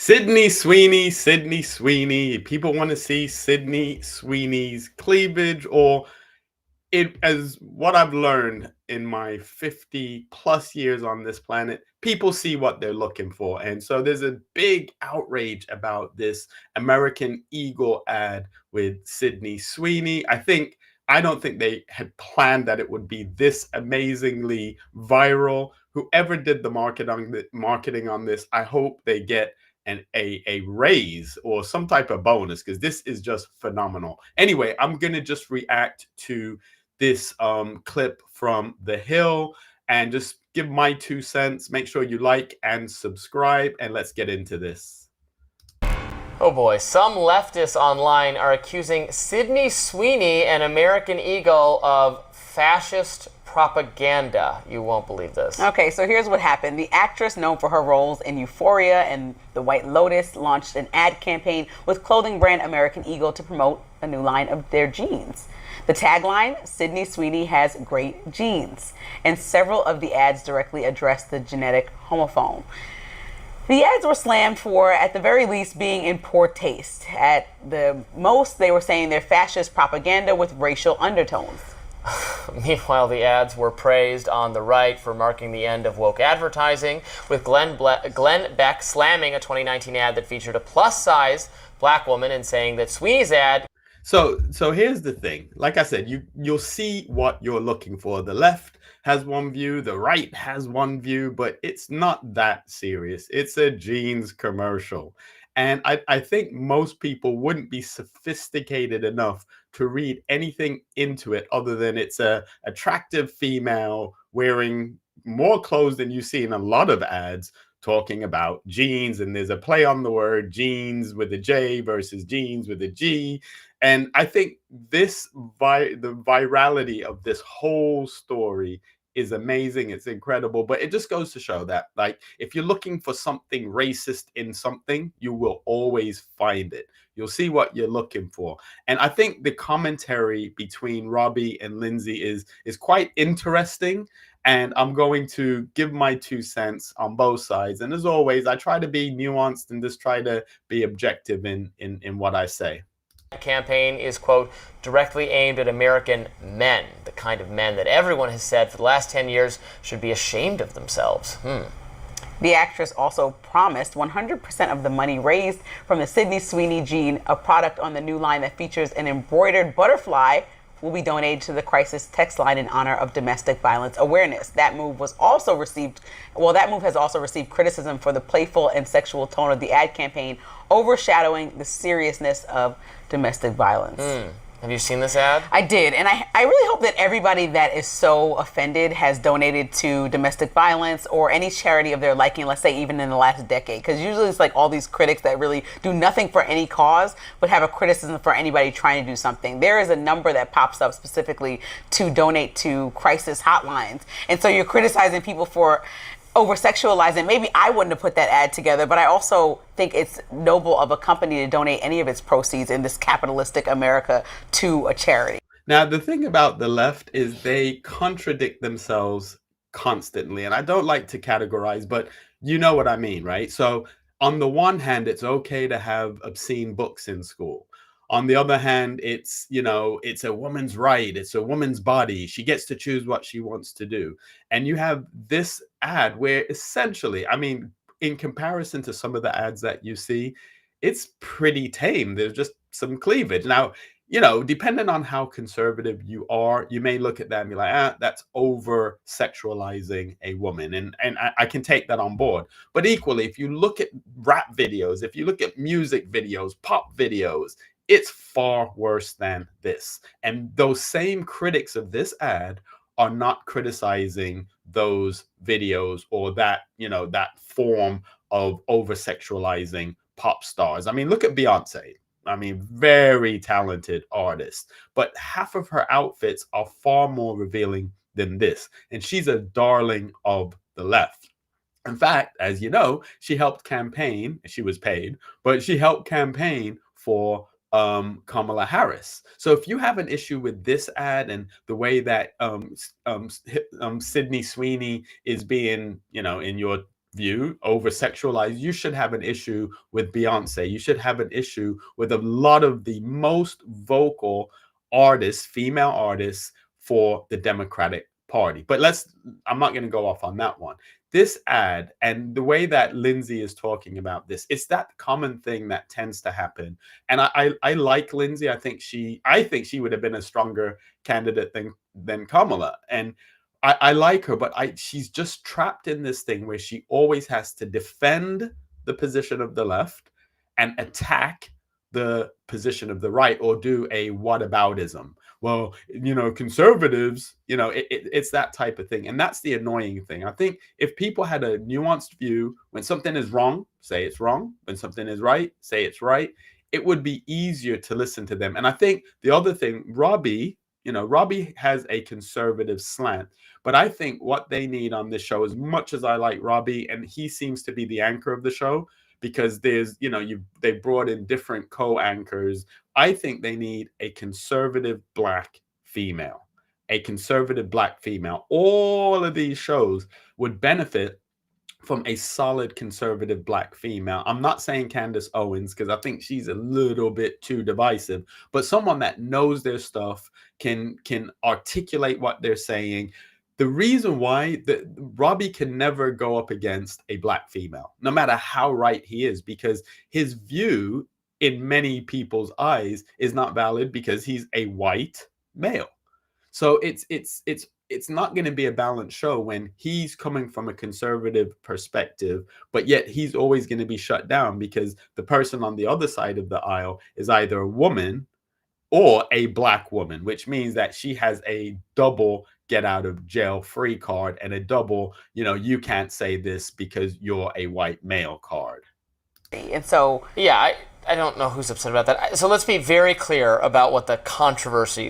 Sydney Sweeney. People want to see Sydney Sweeney's cleavage, or it as what I've learned in my 50 plus years on this planet, people see what they're looking for. And so there's a big outrage about this American Eagle ad with Sydney Sweeney. I don't think they had planned that it would be this amazingly viral. Whoever did the marketing on this, I hope they get a raise or some type of bonus, because this is just phenomenal. Anyway, I'm gonna just react to this clip from The Hill and just give my 2 cents. Make sure you like and subscribe, and let's get into this. Oh boy, some leftists online are accusing Sydney Sweeney, an American Eagle, of fascist propaganda. You won't believe this. Okay, so here's what happened. The actress, known for her roles in Euphoria and The White Lotus, launched an ad campaign with clothing brand American Eagle to promote a new line of their jeans. The tagline, Sydney Sweeney has great genes, and several of the ads directly address the genetic homophone. The ads were slammed for, at the very least, being in poor taste. At the most, they were saying they're fascist propaganda with racial undertones. Meanwhile, the ads were praised on the right for marking the end of woke advertising, with Glenn Beck slamming a 2019 ad that featured a plus-size black woman and saying that Sweeney's ad... So here's the thing. Like I said, you'll see what you're looking for. The left has one view, the right has one view, but it's not that serious. It's a jeans commercial. And I think most people wouldn't be sophisticated enough to read anything into it other than it's a attractive female wearing more clothes than you see in a lot of ads talking about jeans, and there's a play on the word jeans with a J versus jeans with a G. And I think the virality of this whole story is amazing. It's incredible, but it just goes to show that, like, if you're looking for something racist in something, you will always find it. You'll see what you're looking for. And I think the commentary between Robbie and Lindsay is quite interesting. And I'm going to give my 2 cents on both sides. And as always, I try to be nuanced and just try to be objective in what I say. Campaign is, quote, directly aimed at American men, the kind of men that everyone has said for the last 10 years should be ashamed of themselves. The actress also promised 100% of the money raised from the Sydney Sweeney jean, a product on the new line that features an embroidered butterfly, will be donated to the crisis text line in honor of domestic violence awareness. That move has also received criticism for the playful and sexual tone of the ad campaign, overshadowing the seriousness of domestic violence. Have you seen this ad? I did, and I really hope that everybody that is so offended has donated to domestic violence or any charity of their liking, let's say even in the last decade, because usually it's like all these critics that really do nothing for any cause but have a criticism for anybody trying to do something. There is a number that pops up specifically to donate to crisis hotlines, and so you're criticizing people for over-sexualizing. Maybe I wouldn't have put that ad together, but I also think it's noble of a company to donate any of its proceeds in this capitalistic America to a charity. Now, the thing about the left is they contradict themselves constantly. And I don't like to categorize, but you know what I mean, right? So on the one hand, it's okay to have obscene books in school. On the other hand, it's a woman's right. It's a woman's body. She gets to choose what she wants to do. And you have this ad where essentially, I mean, in comparison to some of the ads that you see, it's pretty tame. There's just some cleavage. Now, depending on how conservative you are, you may look at that and be like, that's over sexualizing a woman. And I can take that on board. But equally, if you look at rap videos, if you look at music videos, pop videos, it's far worse than this. And those same critics of this ad are not criticizing those videos or that form of over-sexualizing pop stars. I mean, look at Beyonce. I mean, very talented artist, but half of her outfits are far more revealing than this. And she's a darling of the left. In fact, as you know, she helped campaign, she was paid, but she helped campaign for Kamala Harris. So if you have an issue with this ad and the way that Sydney Sweeney is being, in your view, over sexualized, you should have an issue with Beyonce. You should have an issue with a lot of the most vocal artists, female artists for the Democratic Party. But I'm not going to go off on that one. This ad and the way that Lindsay is talking about this, it's that common thing that tends to happen. And I like Lindsay. I think she would have been a stronger candidate than Kamala. And I like her, but she's just trapped in this thing where she always has to defend the position of the left and attack the position of the right, or do a whataboutism. Well, conservatives, it's that type of thing. And that's the annoying thing. I think if people had a nuanced view, when something is wrong, say it's wrong. When something is right, say it's right. It would be easier to listen to them. And I think the other thing, Robbie has a conservative slant, but I think what they need on this show, as much as I like Robbie, and he seems to be the anchor of the show, because they brought in different co-anchors. I think they need a conservative black female. All of these shows would benefit from a solid conservative black female. I'm not saying Candace Owens, because I think she's a little bit too divisive, but someone that knows their stuff, can articulate what they're saying. The reason why Robbie can never go up against a black female, no matter how right he is, because his view in many people's eyes is not valid because he's a white male. So it's not going to be a balanced show when he's coming from a conservative perspective, but yet he's always going to be shut down because the person on the other side of the aisle is either a woman or a black woman, which means that she has a double get out of jail free card and a double, you can't say this because you're a white male card. And so, yeah, I don't know who's upset about that. So let's be very clear about what the controversy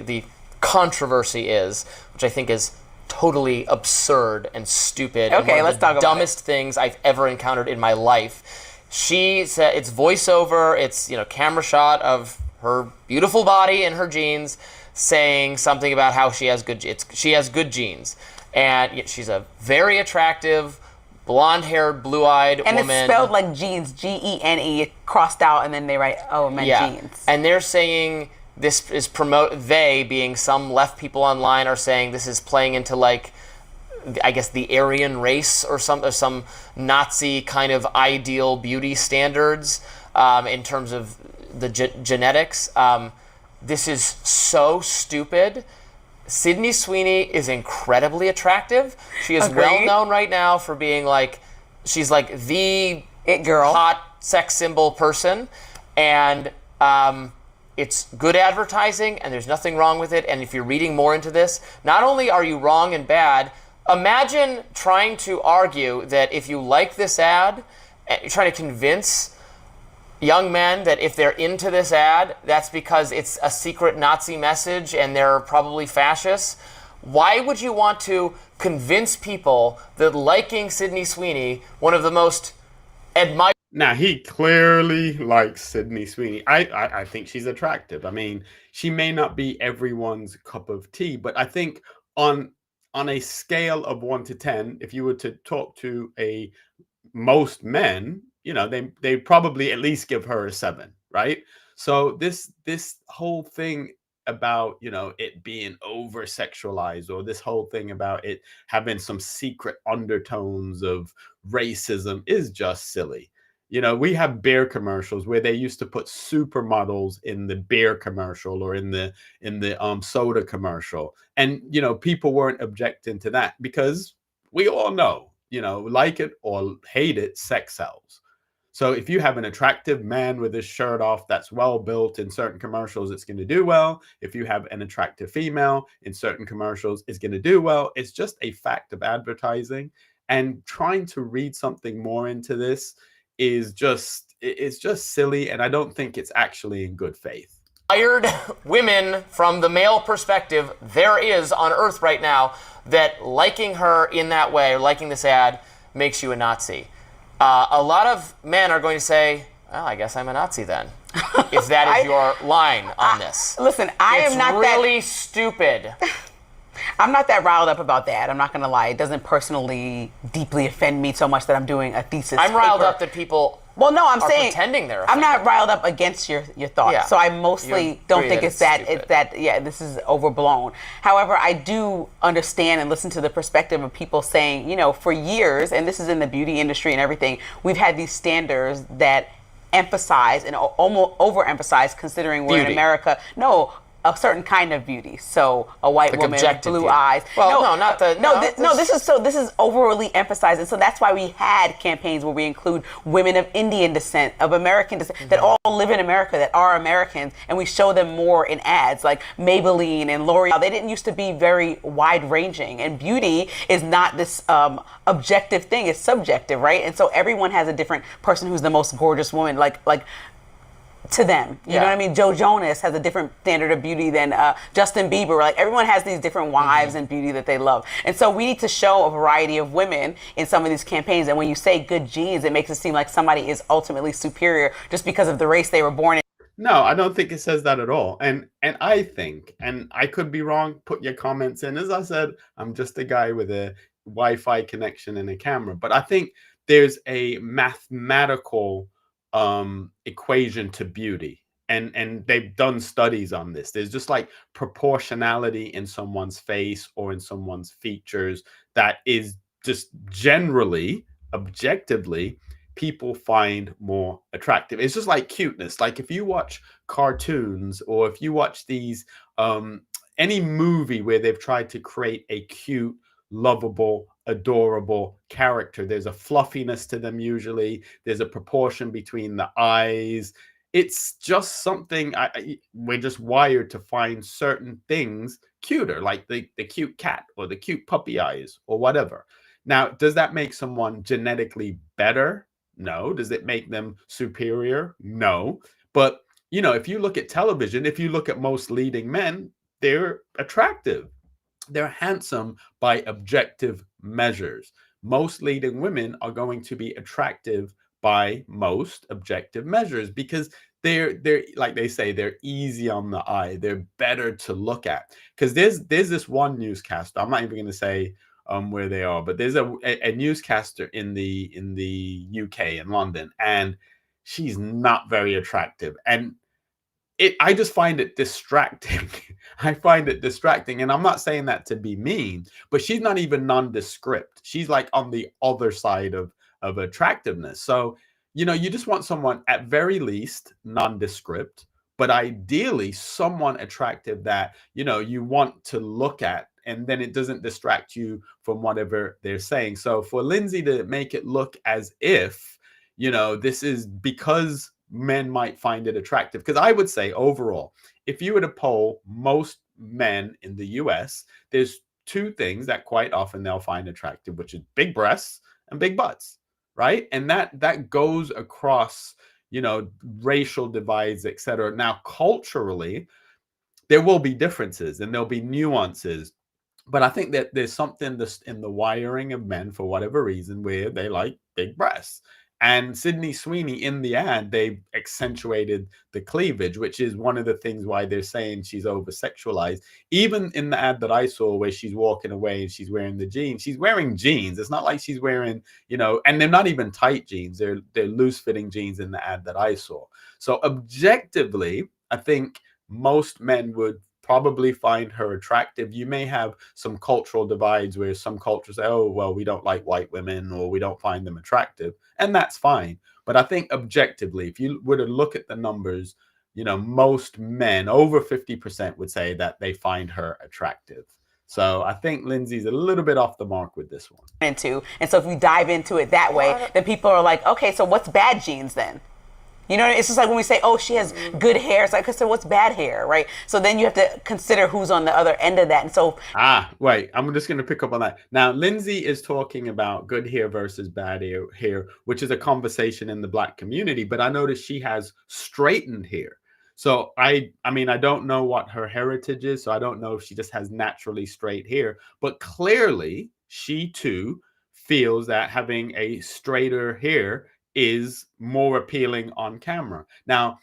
is, which I think is totally absurd and stupid. Okay, let's talk about it. Dumbest things I've ever encountered in my life. She said it's voiceover, it's camera shot of her beautiful body and her jeans, saying something about how she has good genes, and she's a very attractive, blonde-haired, blue-eyed woman. And it's spelled like jeans, Gene, crossed out, and then they write, oh, it meant jeans. And they're saying this is they, being some left people online, are saying this is playing into, like, I guess the Aryan race or some Nazi kind of ideal beauty standards in terms of the genetics. This is so stupid. Sydney Sweeney is incredibly attractive. She is well known right now for being she's like the it girl, hot sex symbol person, and it's good advertising, and there's nothing wrong with it. And if you're reading more into this, not only are you wrong and bad, imagine trying to argue that if you like this ad, and you're trying to convince young men that if they're into this ad, that's because it's a secret Nazi message and they're probably fascists. Why would you want to convince people that liking Sydney Sweeney, one of the most admired... Now, he clearly likes Sydney Sweeney. I think she's attractive. I mean, she may not be everyone's cup of tea, but I think on a scale of 1 to 10, if you were to talk to most men, they probably at least give her a 7, right? So this whole thing about, it being over sexualized, or this whole thing about it having some secret undertones of racism, is just silly. We have beer commercials where they used to put supermodels in the beer commercial or in the soda commercial, and people weren't objecting to that because we all know, like it or hate it, sex sells. So if you have an attractive man with his shirt off that's well built in certain commercials, it's going to do well. If you have an attractive female in certain commercials, it's going to do well. It's just a fact of advertising, and trying to read something more into this is just silly, and I don't think it's actually in good faith. Hired women from the male perspective there is on Earth right now, that liking her in that way, or liking this ad, makes you a Nazi. A lot of men are going to say, well, I guess I'm a Nazi then, if that is your line on this. Listen, I am not really stupid. I'm not that riled up about that. I'm not going to lie. It doesn't personally deeply offend me so much that I'm doing a thesis. I'm riled paper. up that people. Well, no, I'm are saying pretending they're I'm not offended. riled up against your thoughts. Yeah. So I You mostly don't agree think that it's that stupid. it's that yeah, this is overblown. However, I do understand and listen to the perspective of people saying, for years, and this is in the beauty industry and everything, we've had these standards that emphasize and almost overemphasize, considering we're in Beauty. America. No, a certain kind of beauty. So a white Like woman with objective blue beauty. eyes. Well, no, not the- no, This is overly emphasized, and so that's why we had campaigns where we include women of Indian descent, of American descent, that all live in America, that are Americans, and we show them more in ads like Maybelline and L'Oreal. They didn't used to be very wide ranging, and beauty is not this objective thing; it's subjective, right? And so everyone has a different person who's the most gorgeous woman, like to them. You know what I mean? Joe Jonas has a different standard of beauty than Justin Bieber. Like, everyone has these different wives and beauty that they love. And so we need to show a variety of women in some of these campaigns. And when you say good genes, it makes it seem like somebody is ultimately superior just because of the race they were born in. No, I don't think it says that at all. And I think, and I could be wrong, put your comments in. As I said, I'm just a guy with a Wi-Fi connection and a camera. But I think there's a mathematical equation to beauty. And they've done studies on this. There's just like proportionality in someone's face or in someone's features that is just generally, objectively, people find more attractive. It's just like cuteness. Like if you watch cartoons or if you watch these any movie where they've tried to create a cute, lovable, adorable character, there's a fluffiness to them usually. There's a proportion between the eyes. It's just something we're just wired to find certain things cuter, like the cute cat or the cute puppy eyes or whatever. Now, does that make someone genetically better? No. Does it make them superior? No. But, if you look at television, if you look at most leading men, they're attractive. They're handsome by objective measures. Most leading women are going to be attractive by most objective measures because they're like they say, they're easy on the eye. They're better to look at. Because there's this one newscaster. I'm not even going to say where they are, but there's a newscaster in the UK in London, and she's not very attractive. And I just find it distracting. I find it distracting. And I'm not saying that to be mean, but she's not even nondescript. She's like on the other side of attractiveness. So, you just want someone at very least nondescript, but ideally someone attractive that, you want to look at, and then it doesn't distract you from whatever they're saying. So for Lindsay to make it look as if, this is because men might find it attractive. Because I would say overall, if you were to poll most men in the US, there's two things that quite often they'll find attractive, which is big breasts and big butts, right? And that goes across, racial divides, etc. Now, culturally, there will be differences and there'll be nuances. But I think that there's something that's in the wiring of men for whatever reason where they like big breasts. And Sydney Sweeney in the ad, they accentuated the cleavage, which is one of the things why they're saying she's over sexualized. Even in the ad that I saw where she's walking away and she's wearing the jeans, she's wearing jeans. It's not like she's wearing, and they're not even tight jeans. They're loose fitting jeans in the ad that I saw. So objectively, I think most men would probably find her attractive. You may have some cultural divides where some cultures say, oh, well, we don't like white women or we don't find them attractive. And that's fine. But I think objectively, if you were to look at the numbers, most men, over 50%, would say that they find her attractive. So I think Lindsay's a little bit off the mark with this one. And so if we dive into it that way, then people are like, okay, so what's bad genes then? It's just like when we say, oh, she has good hair. It's like, so what's bad hair, right? So then you have to consider who's on the other end of that. And so... wait, I'm just going to pick up on that. Now, Lindsay is talking about good hair versus bad hair, which is a conversation in the Black community. But I noticed she has straightened hair. So, I don't know what her heritage is. So I don't know if she just has naturally straight hair. But clearly, she too feels that having a straighter hair is more appealing on camera. Now,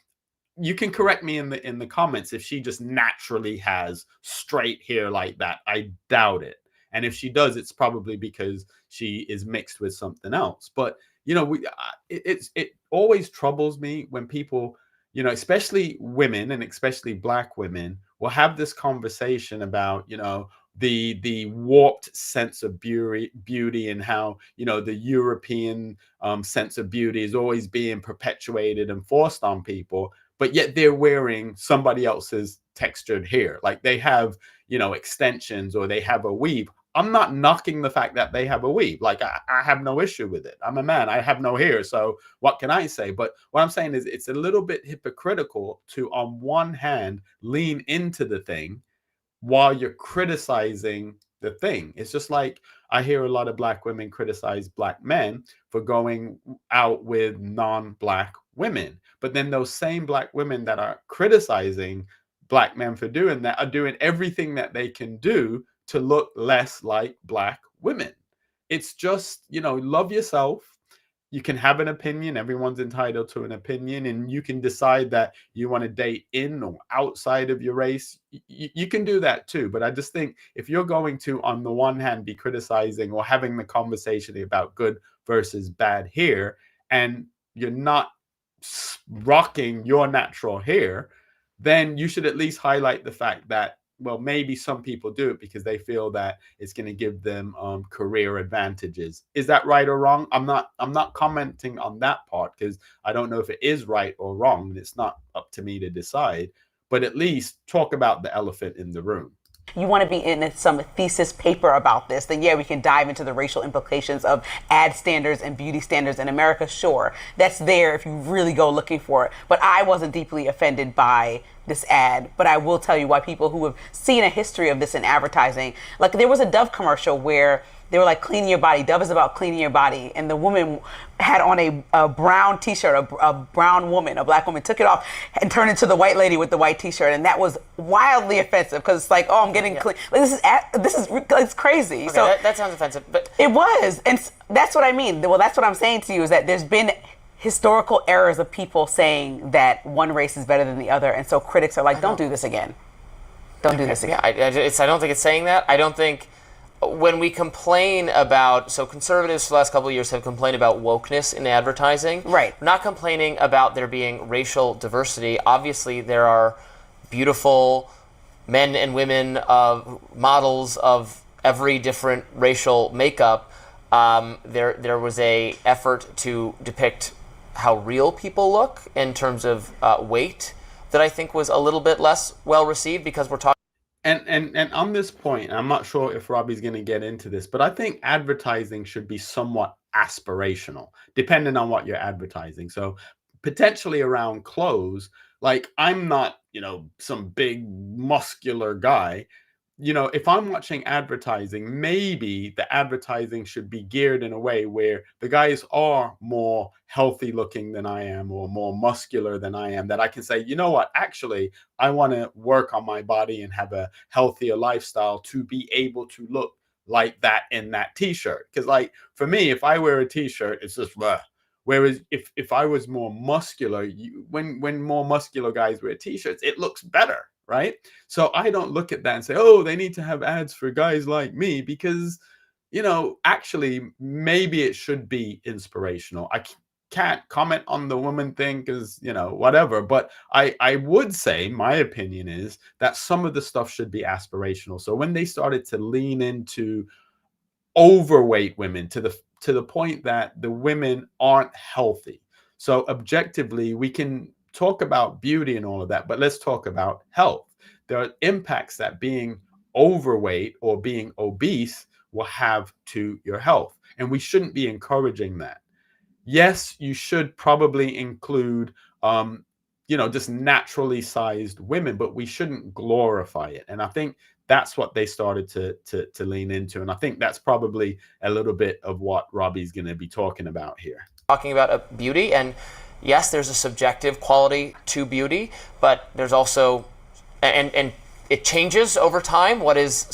you can correct me in the comments if she just naturally has straight hair like that. I doubt it. And if she does, it's probably because she is mixed with something else. But it always troubles me when people, especially women and especially Black women, will have this conversation about, the warped sense of beauty and how the European sense of beauty is always being perpetuated and forced on people, but yet they're wearing somebody else's textured hair, like they have extensions or they have a weave. I'm not knocking the fact that they have a weave. Like I have no issue with it. I'm a man. I have no hair. So what can I say? But what I'm saying is it's a little bit hypocritical to, on one hand, lean into the thing while you're criticizing the thing. It's just like I hear a lot of Black women criticize Black men for going out with non-Black women. But then those same Black women that are criticizing Black men for doing that are doing everything that they can do to look less like Black women. It's just, love yourself. You can have an opinion. Everyone's entitled to an opinion, and you can decide that you want to date in or outside of your race. You can do that too. But I just think if you're going to, on the one hand, be criticizing or having the conversation about good versus bad hair, and you're not rocking your natural hair, then you should at least highlight the fact that, well, maybe some people do it because they feel that it's going to give them career advantages. Is that right or wrong? I'm not commenting on that part because I don't know if it is right or wrong, and it's not up to me to decide. But at least talk about the elephant in the room. You want to be in some thesis paper about this, then yeah, we can dive into the racial implications of ad standards and beauty standards in America. Sure, that's there if you really go looking for it. But I wasn't deeply offended by this ad. But I will tell you why people who have seen a history of this in advertising, like there was a Dove commercial where they were like, cleaning your body. Dove is about cleaning your body. And the woman had on a brown t-shirt, a brown woman, a Black woman, took it off and turned into the white lady with the white t-shirt. And that was wildly offensive because it's like, oh, I'm getting clean. Like, it's crazy. Okay, so that sounds offensive. But it was. And that's what I mean. Well, that's what I'm saying to you is that there's been historical errors of people saying that one race is better than the other. And so critics are like, don't do this again. Don't do this again. I don't think it's saying that. I don't think... When we complain about, so conservatives for the last couple of years have complained about wokeness in advertising. Right. We're not complaining about there being racial diversity. Obviously, there are beautiful men and women, models of every different racial makeup. There was a effort to depict how real people look in terms of weight that I think was a little bit less well received because we're talking. And on this point, I'm not sure if Robbie's going to get into this, but I think advertising should be somewhat aspirational, depending on what you're advertising. So potentially around clothes, like I'm not, some big muscular guy. If I'm watching advertising, maybe the advertising should be geared in a way where the guys are more healthy looking than I am or more muscular than I am, that I can say, you know what, actually, I want to work on my body and have a healthier lifestyle to be able to look like that in that t-shirt. Because like for me, if I wear a t-shirt, it's just bleh. Whereas if I was more muscular, when more muscular guys wear t-shirts, it looks better. Right. So I don't look at that and say, oh, they need to have ads for guys like me, because, actually, maybe it should be inspirational. I can't comment on the woman thing because, whatever. But I would say my opinion is that some of the stuff should be aspirational. So when they started to lean into overweight women to the point that the women aren't healthy. So objectively, we can talk about beauty and all of that, but let's talk about health. There are impacts that being overweight or being obese will have to your health, and we shouldn't be encouraging that. Yes, you should probably include, just naturally sized women, but we shouldn't glorify it. And I think that's what they started to lean into, and I think that's probably a little bit of what Robbie's going to be talking about here. Talking about beauty, and yes, there's a subjective quality to beauty, but there's also, and it changes over time what is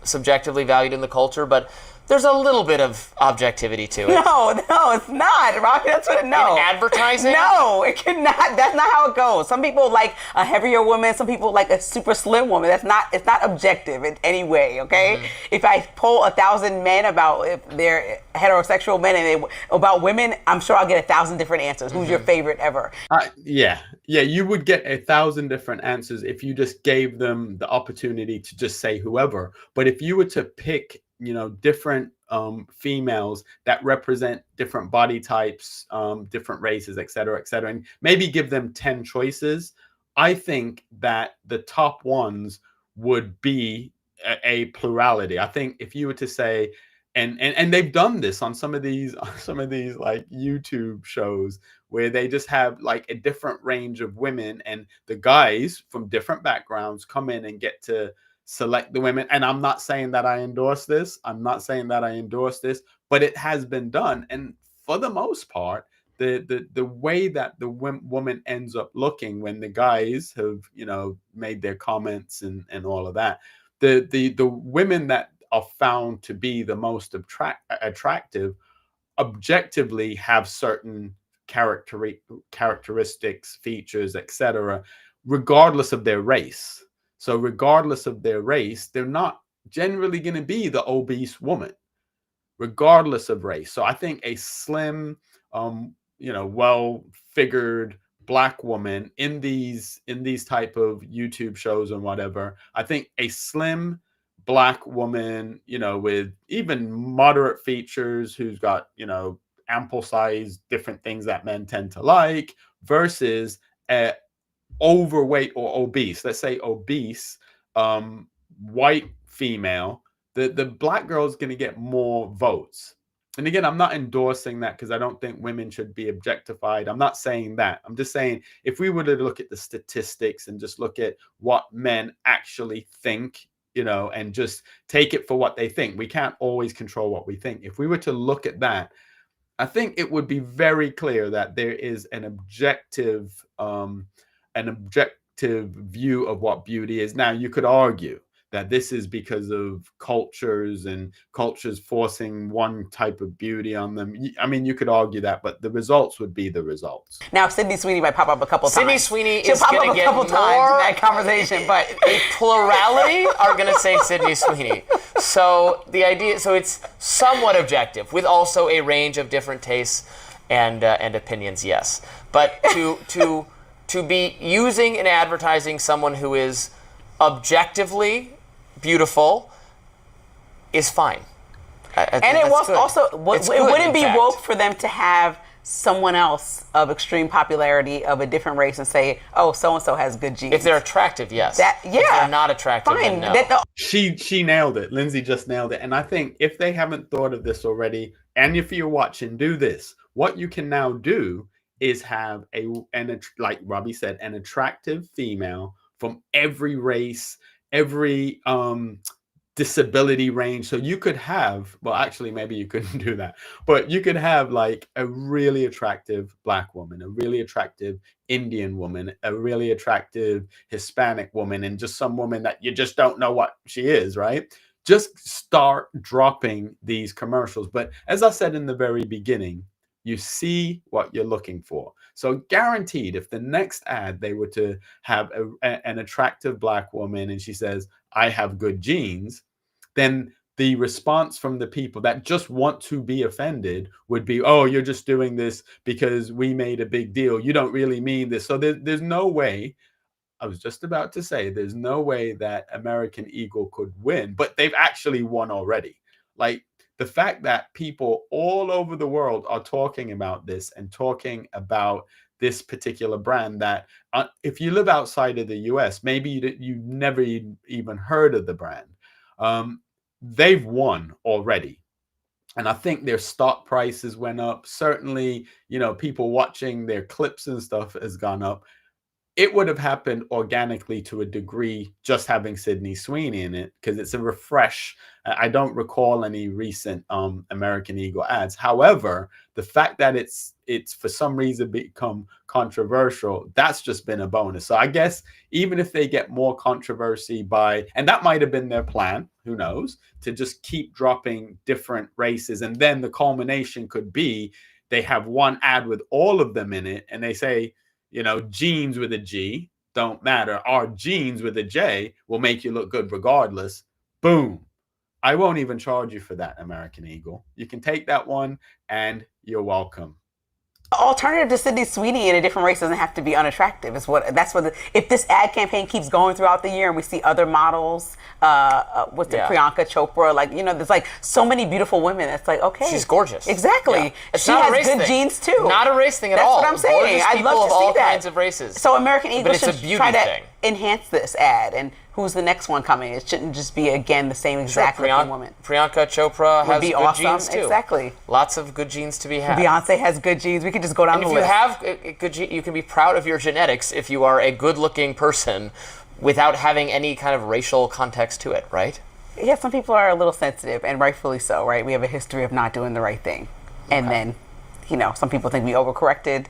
subjectively valued in the culture. But There's a little bit of objectivity to it. No, it's not, Rocky. That's what. No. In advertising? No, it cannot. That's not how it goes. Some people like a heavier woman. Some people like a super slim woman. That's not. It's not objective in any way. Okay. If I poll 1,000 men about if they're heterosexual men and about women, I'm sure I'll get 1,000 different answers. Who's your favorite ever? Yeah, you would get 1,000 different answers if you just gave them the opportunity to just say whoever. But if you were to pick, different females that represent different body types, different races, et cetera, and maybe give them 10 choices, I think that the top ones would be a plurality. I think if you were to say, and they've done this on some of these like YouTube shows where they just have like a different range of women, and the guys from different backgrounds come in and get to select the women. And I'm not saying that I endorse this. But it has been done. And for the most part, the way that the woman ends up looking when the guys have, made their comments and all of that, the women that are found to be the most attractive objectively have certain characteristics, features, etc., regardless of their race. So regardless of their race, they're not generally going to be the obese woman, regardless of race. So I think a slim, well-figured Black woman in these type of YouTube shows and whatever, I think a slim Black woman, with even moderate features, who's got, ample size, different things that men tend to like, versus a overweight or obese, let's say obese, white female, the Black girl is going to get more votes. And again, I'm not endorsing that because I don't think women should be objectified. I'm not saying that. I'm just saying if we were to look at the statistics and just look at what men actually think, and just take it for what they think. We can't always control what we think. If we were to look at that, I think it would be very clear that there is an objective view of what beauty is. Now, you could argue that this is because of cultures and cultures forcing one type of beauty on them. I mean, you could argue that, but the results would be the results. Now, Sydney Sweeney might pop up a couple times. Sydney Sweeney is going to get more times in that conversation, but a plurality are going to say Sydney Sweeney. So it's somewhat objective with also a range of different tastes and opinions. Yes, but to be using in advertising someone who is objectively beautiful is fine. And it was also, it wouldn't be woke for them to have someone else of extreme popularity of a different race and say, oh, so-and-so has good genes. If they're attractive, yes. If they're not attractive, fine. Then no. She nailed it. Lindsay just nailed it. And I think if they haven't thought of this already, and if you're watching, do this. What you can now do is have like Robbie said, an attractive female from every race, every disability range. So you could have, well, actually, maybe you couldn't do that, but you could have like a really attractive Black woman, a really attractive Indian woman, a really attractive Hispanic woman, and just some woman that you just don't know what she is, right? Just start dropping these commercials. But as I said in the very beginning, you see what you're looking for. So guaranteed, if the next ad they were to have an attractive Black woman and she says, I have good genes, then the response from the people that just want to be offended would be, oh, you're just doing this because we made a big deal. You don't really mean this. So there's no way. I was just about to say there's no way that American Eagle could win, but they've actually won already. Like, the fact that people all over the world are talking about this and talking about this particular brand that if you live outside of the US, maybe you've never even heard of the brand. They've won already. And I think their stock prices went up. Certainly, people watching their clips and stuff has gone up. it would have happened organically to a degree just having Sydney Sweeney in it, because it's a refresh. I don't recall any recent American Eagle ads. However, the fact that it's for some reason become controversial, that's just been a bonus. So I guess even if they get more controversy by, and that might have been their plan, who knows, to just keep dropping different races, and then the culmination could be they have one ad with all of them in it, and they say, you know, jeans with a G don't matter. Our jeans with a J will make you look good regardless. Boom. I won't even charge you for that, American Eagle. You can take that one and you're welcome. Alternative to Sydney Sweeney in a different race doesn't have to be unattractive. If this ad campaign keeps going throughout the year and we see other models, Priyanka Chopra, like, you know, there's like so many beautiful women. It's like, okay, she's gorgeous. Exactly. Yeah. She has good genes too. Not a race thing at all. That's what I'm saying. I'd love to see all that. kinds of races. So American Eagle should try to thing. enhance this ad. And who's the next one coming? It shouldn't just be, again, the same exact looking woman. Priyanka Chopra has good genes too. Exactly. Lots of good genes to be had. Beyonce has good genes. We could just go down the list. And if you have good genes, you can be proud of your genetics if you are a good-looking person without having any kind of racial context to it, right? Yeah, some people are a little sensitive, and rightfully so, right? We have a history of not doing the right thing. And then, you know, some people think we overcorrected.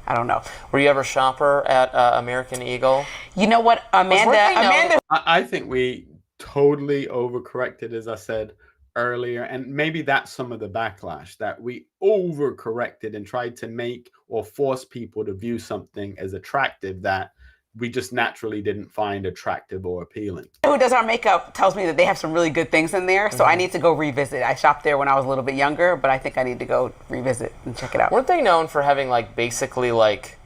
I don't know. Were you ever a shopper at American Eagle? You know what, Amanda. I think we totally overcorrected, as I said earlier, and maybe that's some of the backlash, that we overcorrected and tried to make or force people to view something as attractive that we just naturally didn't find attractive or appealing. Who does our makeup tells me that they have some really good things in there, so I need to go revisit. I shopped there when I was a little bit younger, but I think I need to go revisit and check it out. Weren't they known for having like basically like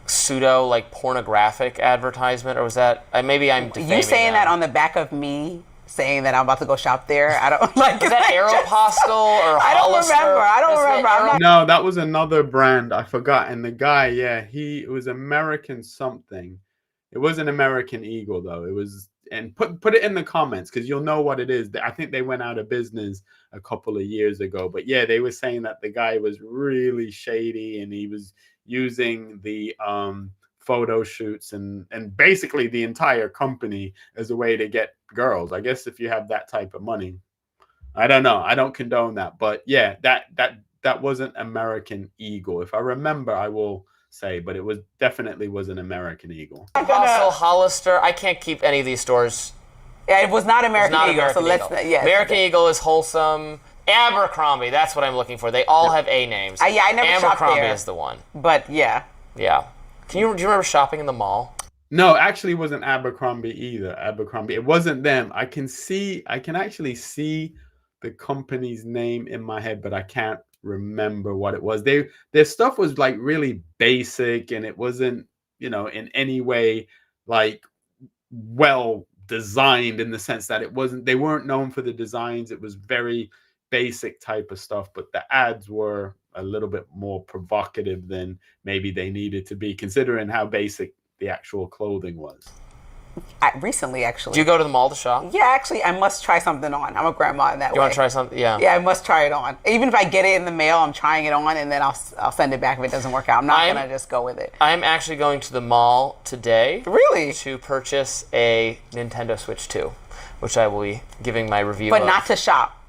pseudo like pornographic advertisement, or was that maybe I'm defaming you saying them. that on the back of me saying that I'm about to go shop there? I don't like. Is that Aeropostale or Hollister? I don't remember. No, that was another brand. I forgot. And the guy, it was American something. It wasn't American Eagle though. It was, and put it in the comments because you'll know what it is. I think they went out of business a couple of years ago. But yeah, they were saying that the guy was really shady and he was using the photo shoots and basically the entire company as a way to get girls. I guess if you have that type of money, I don't know. I don't condone that, but yeah, that wasn't American Eagle. If I remember, I will say, but it definitely was an American Eagle. Also Hollister. I can't keep any of these stores. Yeah, it was not American Eagle. American Eagle is wholesome. Abercrombie. That's what I'm looking for. They all have A names. I never shopped there. Abercrombie is the one. But yeah. Do you remember shopping in the mall? No, actually it wasn't Abercrombie either. Abercrombie. It wasn't them. I can actually see the company's name in my head, but I can't remember what it was. Their stuff was like really basic and it wasn't, you know, in any way like well designed in the sense that they weren't known for the designs. It was very basic type of stuff, but the ads were a little bit more provocative than maybe they needed to be, considering how basic the actual clothing was. Recently, actually. Do you go to the mall to shop? Yeah, actually, I must try something on. I'm a grandma in that way. You want to try something? Yeah. Yeah, I must try it on. Even if I get it in the mail, I'm trying it on, and then I'll send it back if it doesn't work out. I'm not going to just go with it. I'm actually going to the mall today. Really? To purchase a Nintendo Switch 2, which I will be giving my review But not to shop.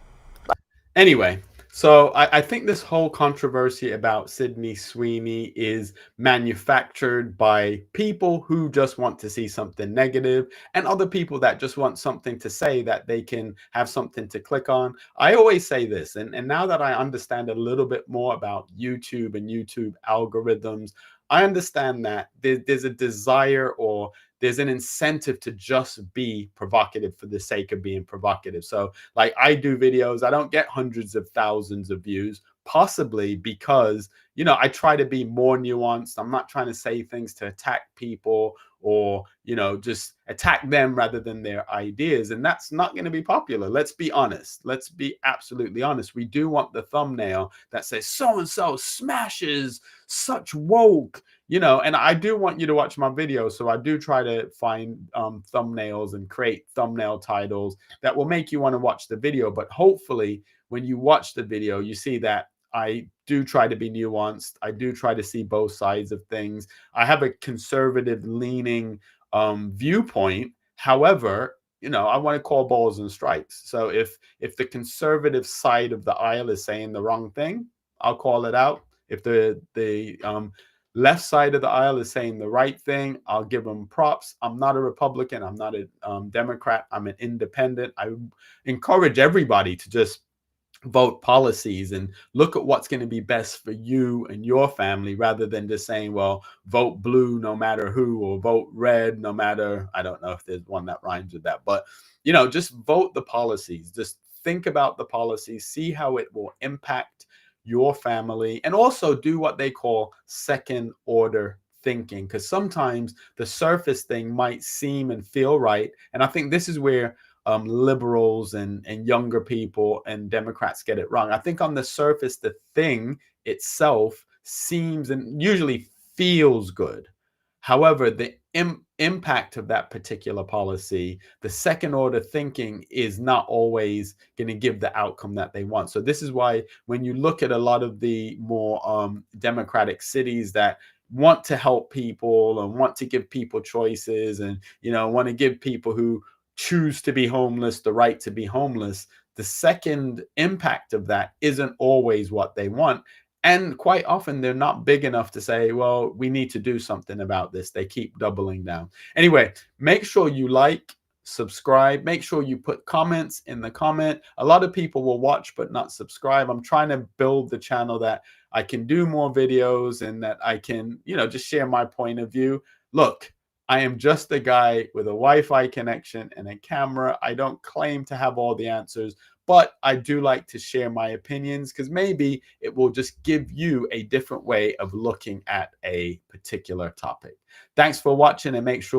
Anyway, so I think this whole controversy about Sydney Sweeney is manufactured by people who just want to see something negative and other people that just want something to say that they can have something to click on. I always say this, and now that I understand a little bit more about YouTube and YouTube algorithms, I understand that there's a desire or there's an incentive to just be provocative for the sake of being provocative. So like I do videos, I don't get hundreds of thousands of views, possibly because, you know, I try to be more nuanced. I'm not trying to say things to attack people or, you know, just attack them rather than their ideas. And that's not going to be popular. Let's be honest. Let's be absolutely honest. We do want the thumbnail that says so-and-so smashes such woke, you know, and I do want you to watch my videos. So I do try to find thumbnails and create thumbnail titles that will make you want to watch the video. But hopefully when you watch the video, you see that I do try to be nuanced. I do try to see both sides of things. I have a conservative leaning viewpoint. However, I want to call balls and strikes. So if the conservative side of the aisle is saying the wrong thing, I'll call it out. If the left side of the aisle is saying the right thing, I'll give them props. I'm not a Republican. I'm not a Democrat. I'm an independent. I encourage everybody to just vote policies and look at what's going to be best for you and your family, rather than just saying, well, vote blue no matter who, or vote red no matter, I don't know if there's one that rhymes with that, but just vote the policies. Just think about the policies, see how it will impact your family, and also do what they call second order thinking, because sometimes the surface thing might seem and feel right. And I think this is where liberals and younger people and Democrats get it wrong. I think on the surface, the thing itself seems and usually feels good. However, the impact of that particular policy, the second order thinking, is not always going to give the outcome that they want. So this is why when you look at a lot of the more democratic cities that want to help people and want to give people choices and want to give people who choose to be homeless the right to be homeless, the second impact of that isn't always what they want. And quite often they're not big enough to say, well, we need to do something about this. They keep doubling down. Anyway, make sure you like, subscribe, make sure you put comments in the comment. A lot of people will watch but not subscribe. I'm trying to build the channel that I can do more videos and that I can, just share my point of view. Look, I am just a guy with a Wi-Fi connection and a camera. I don't claim to have all the answers, but I do like to share my opinions, because maybe it will just give you a different way of looking at a particular topic. Thanks for watching, and make sure